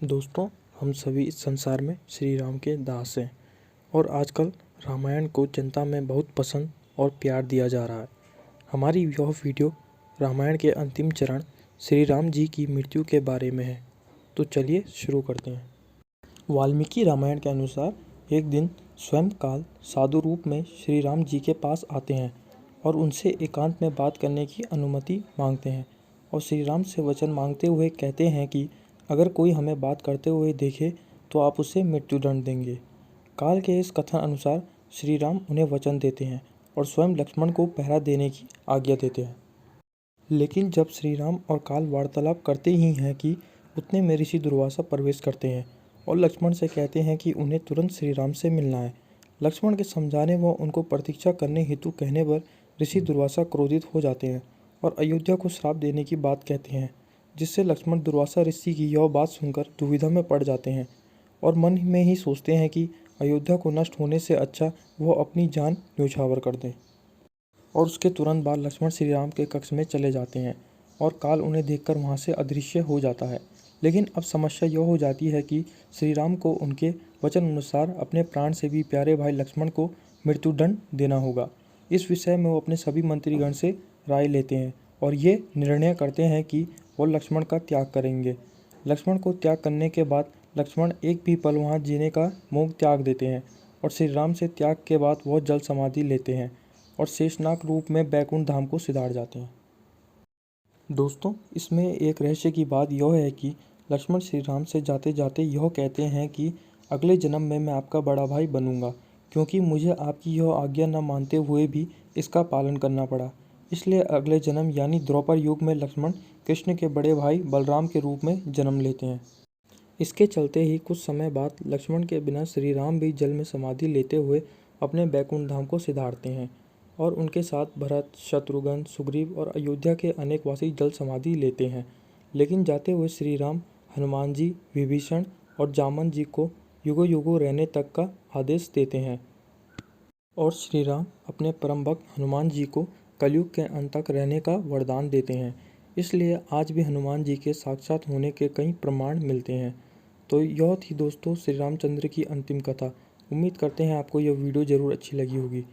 दोस्तों, हम सभी इस संसार में श्री राम के दास हैं और आजकल रामायण को जनता में बहुत पसंद और प्यार दिया जा रहा है। हमारी यह वीडियो रामायण के अंतिम चरण श्री राम जी की मृत्यु के बारे में है। तो चलिए शुरू करते हैं। वाल्मीकि रामायण के अनुसार एक दिन स्वयं काल साधु रूप में श्री राम जी के पास आते हैं और उनसे एकांत में बात करने की अनुमति मांगते हैं और श्री राम से वचन मांगते हुए कहते हैं कि अगर कोई हमें बात करते हुए देखे तो आप उसे मृत्युदंड देंगे। काल के इस कथन अनुसार श्री राम उन्हें वचन देते हैं और स्वयं लक्ष्मण को पहरा देने की आज्ञा देते हैं। लेकिन जब श्री राम और काल वार्तालाप करते ही हैं कि उतने में ऋषि दुर्वासा प्रवेश करते हैं और लक्ष्मण से कहते हैं कि उन्हें तुरंत श्री राम से मिलना है। लक्ष्मण के समझाने व उनको प्रतीक्षा करने हेतु कहने पर ऋषि दुर्वासा क्रोधित हो जाते हैं और अयोध्या को श्राप देने की बात कहते हैं, जिससे लक्ष्मण दुर्वासा ऋषि की यह बात सुनकर दुविधा में पड़ जाते हैं और मन में ही सोचते हैं कि अयोध्या को नष्ट होने से अच्छा वह अपनी जान न्यौछावर कर दें। और उसके तुरंत बाद लक्ष्मण श्री राम के कक्ष में चले जाते हैं और काल उन्हें देखकर वहां से अदृश्य हो जाता है। लेकिन अब समस्या यह हो जाती है कि श्री राम को उनके वचन अनुसार अपने प्राण से भी प्यारे भाई लक्ष्मण को मृत्युदंड देना होगा। इस विषय में वो अपने सभी मंत्रीगण से राय लेते हैं और ये निर्णय करते हैं कि वो लक्ष्मण का त्याग करेंगे। लक्ष्मण को त्याग करने के बाद लक्ष्मण एक भी पल वहाँ जीने का मोह त्याग देते हैं और श्री राम से त्याग के बाद वह जल समाधि लेते हैं और शेषनाग रूप में बैकुंठ धाम को सिधार जाते हैं। दोस्तों, इसमें एक रहस्य की बात यह है कि लक्ष्मण श्री राम से जाते जाते यह कहते हैं कि अगले जन्म में मैं आपका बड़ा भाई बनूंगा, क्योंकि मुझे आपकी यह आज्ञा न मानते हुए भी इसका पालन करना पड़ा। इसलिए अगले जन्म यानी द्वापर युग में लक्ष्मण कृष्ण के बड़े भाई बलराम के रूप में जन्म लेते हैं। इसके चलते ही कुछ समय बाद लक्ष्मण के बिना श्री राम भी जल में समाधि लेते हुए अपने बैकुंठ धाम को सिधारते हैं और उनके साथ भरत, शत्रुघ्न, सुग्रीव और अयोध्या के अनेक वासी जल समाधि लेते हैं। लेकिन जाते हुए श्री राम हनुमान जी, विभीषण और जामन जी को युगों युगों रहने तक का आदेश देते हैं और श्री राम अपने परम भक्त हनुमान जी को कलयुग के अंत तक रहने का वरदान देते हैं। इसलिए आज भी हनुमान जी के साक्षात होने के कई प्रमाण मिलते हैं। तो यह थी दोस्तों श्री रामचंद्र की अंतिम कथा। उम्मीद करते हैं आपको यह वीडियो ज़रूर अच्छी लगी होगी।